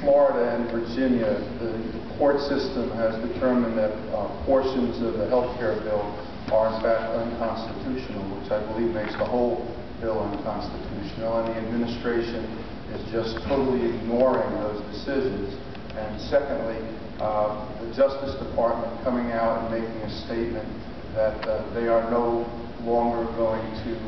Florida and Virginia, the court system has determined that portions of the health care bill are in fact unconstitutional, which I believe makes the whole bill unconstitutional, and the administration is just totally ignoring those decisions. And secondly, the Justice Department coming out and making a statement that they are no longer going to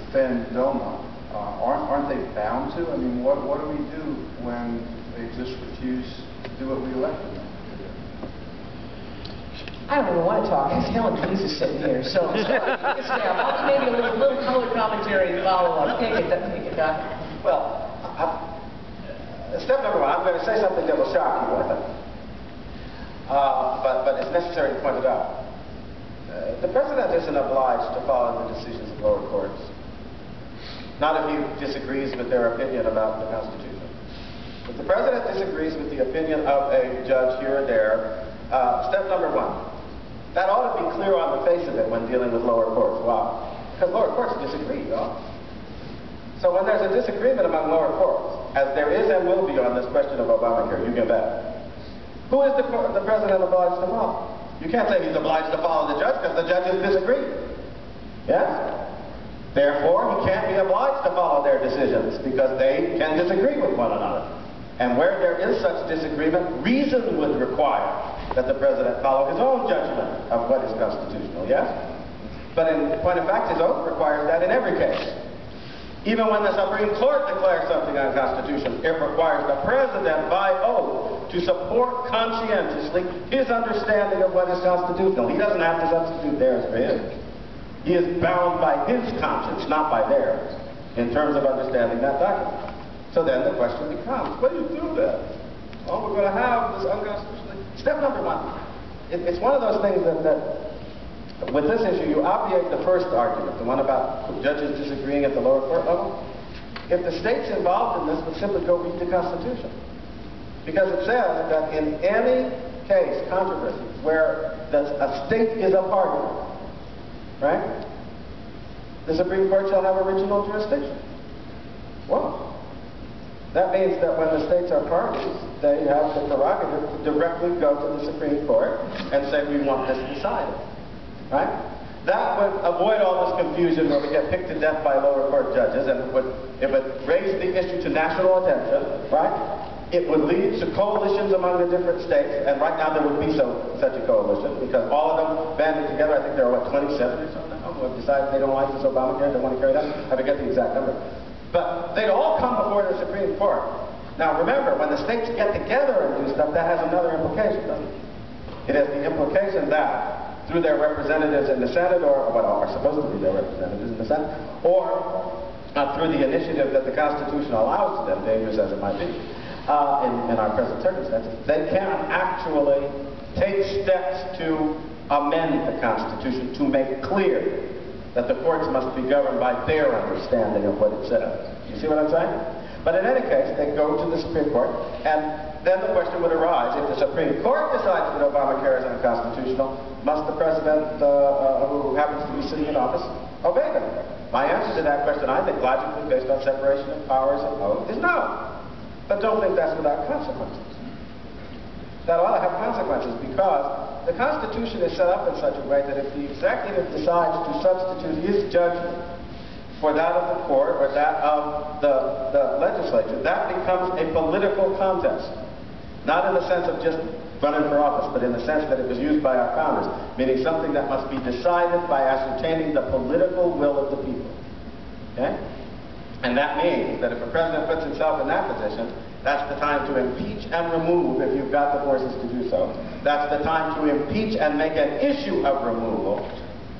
defend DOMA. Aren't they bound to? I mean, what do we do when they just refuse to do what we elected them to do? I don't even want to talk. Helen Cleese is sitting here, so maybe a little color commentary follow-up. Take it, Doc. Well, step number one, I'm going to say something that will shock you, I think. But it's necessary to point it out. The President isn't obliged to follow the decisions of lower courts. Not if he disagrees with their opinion about the Constitution. If the President disagrees with the opinion of a judge here or there, step number one, that ought to be clear on the face of it when dealing with lower courts. Why? Because lower courts disagree, you know? So when there's a disagreement among lower courts, as there is and will be on this question of Obamacare, you can bet, who is the President obliged to follow? You can't say he's obliged to follow the judge because the judges disagree. Yes? Therefore, he can't be obliged to follow their decisions because they can disagree with one another. And where there is such disagreement, reason would require that the President follow his own judgment of what is constitutional, yes? But in point of fact, his oath requires that in every case. Even when the Supreme Court declares something unconstitutional, it requires the President by oath to support conscientiously his understanding of what is constitutional. He doesn't have to substitute theirs for his. He is bound by his conscience, not by theirs, in terms of understanding that document. So then the question becomes, what do you do then? Oh, we're going to have this unconstitutional. Step number one. It's one of those things that with this issue, you obviate the first argument, the one about judges disagreeing at the lower court level. If the states involved in this would simply go read the Constitution. Because it says that in any case, controversy, where a state is a party, right? The Supreme Court shall have original jurisdiction. Well, that means that when the states are parties, they have the prerogative to directly go to the Supreme Court and say, we want this decided. Right? That would avoid all this confusion where we get picked to death by lower court judges, and it would raise the issue to national attention, right? It would lead to coalitions among the different states, and right now there would be such a coalition, because all of them banded together. I think there are, what, 27 or something, who have decided they don't like this Obamacare, they want to carry it out. I forget the exact number. But they'd all come before the Supreme Court. Now remember, when the states get together and do stuff, that has another implication, doesn't it? It has the implication that through their representatives in the Senate, or what are supposed to be their representatives in the Senate, or through the initiative that the Constitution allows to them, dangerous as it might be, in our present circumstances, they can actually take steps to amend the Constitution to make clear that the courts must be governed by their understanding of what it says. You see what I'm saying? But in any case, they go to the Supreme Court, and then the question would arise, if the Supreme Court decides that Obamacare is unconstitutional, must the President, who happens to be sitting in office, obey them? My answer to that question, I think, logically, based on separation of powers and oath, is no. But don't think that's without consequences. That ought to have consequences, because the Constitution is set up in such a way that if the executive decides to substitute his judgment for that of the court or that of the legislature, that becomes a political contest. Not in the sense of just running for office, but in the sense that it was used by our founders, meaning something that must be decided by ascertaining the political will of the people. Okay? And that means that if a president puts himself in that position, that's the time to impeach and remove if you've got the forces to do so. That's the time to impeach and make an issue of removal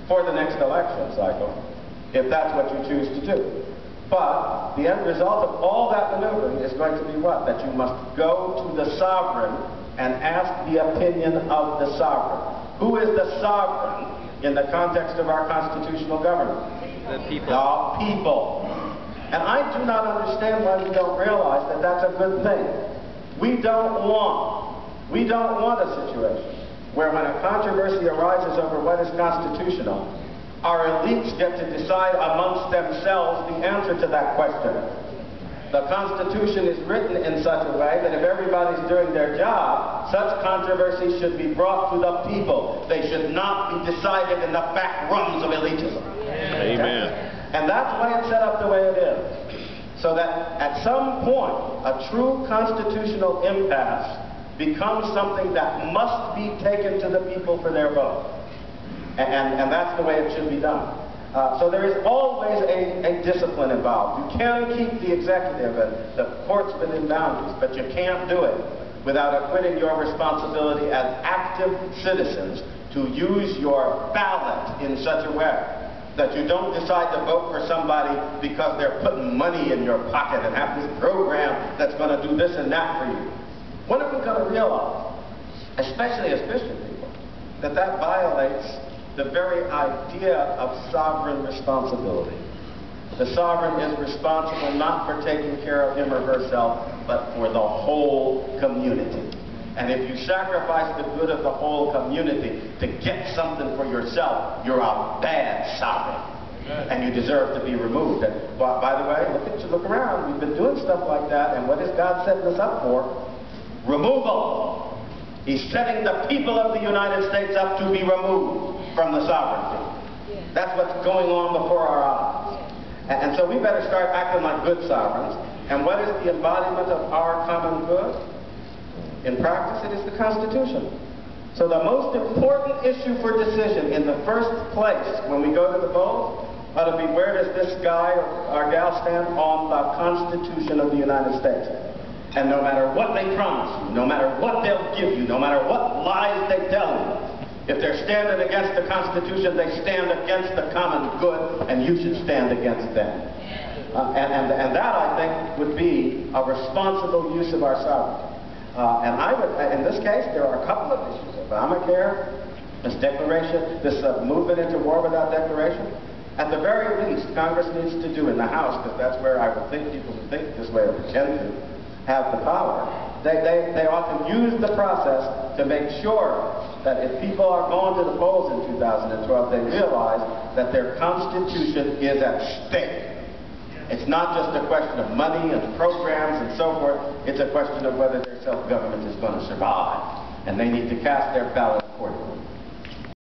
for the next election cycle, if that's what you choose to do. But the end result of all that maneuvering is going to be what? That you must go to the sovereign and ask the opinion of the sovereign. Who is the sovereign in the context of our constitutional government? The people. The people. And I do not understand why we don't realize that that's a good thing. We don't want a situation where when a controversy arises over what is constitutional, our elites get to decide amongst themselves the answer to that question. The Constitution is written in such a way that if everybody's doing their job, such controversies should be brought to the people. They should not be decided in the back rooms of elitism. Amen. And that's why it's set up the way it is. So that at some point, a true constitutional impasse becomes something that must be taken to the people for their vote. And that's the way it should be done. So there is always a discipline involved. You can keep the executive and the courts within boundaries, but you can't do it without acquitting your responsibility as active citizens to use your ballot in such a way that you don't decide to vote for somebody because they're putting money in your pocket and have this program that's going to do this and that for you. When are we going to realize, especially as Christian people, that that violates the very idea of sovereign responsibility? The sovereign is responsible not for taking care of him or herself, but for the whole community. And if you sacrifice the good of the whole community to get something for yourself, you're a bad sovereign. And you deserve to be removed. And by the way, look around. We've been doing stuff like that, and what is God setting us up for? Removal. He's setting the people of the United States up to be removed from the sovereignty. That's what's going on before our eyes. And so we better start acting like good sovereigns. And what is the embodiment of our common good? In practice, it is the Constitution. So the most important issue for decision in the first place when we go to the vote ought to be, where does this guy or gal stand on the Constitution of the United States? And no matter what they promise you, no matter what they'll give you, no matter what lies they tell you, if they're standing against the Constitution, they stand against the common good, and you should stand against them. And that, I think, would be a responsible use of our sovereignty. And I would, in this case, there are a couple of issues. Obamacare, this declaration, this movement into war without declaration. At the very least, Congress needs to do in the House, because that's where I would think people who think this way or pretend to have the power. They ought to use the process to make sure that if people are going to the polls in 2012, they realize that their Constitution is at stake. It's not just a question of money and programs and so forth. It's a question of whether their self-government is going to survive. And they need to cast their ballot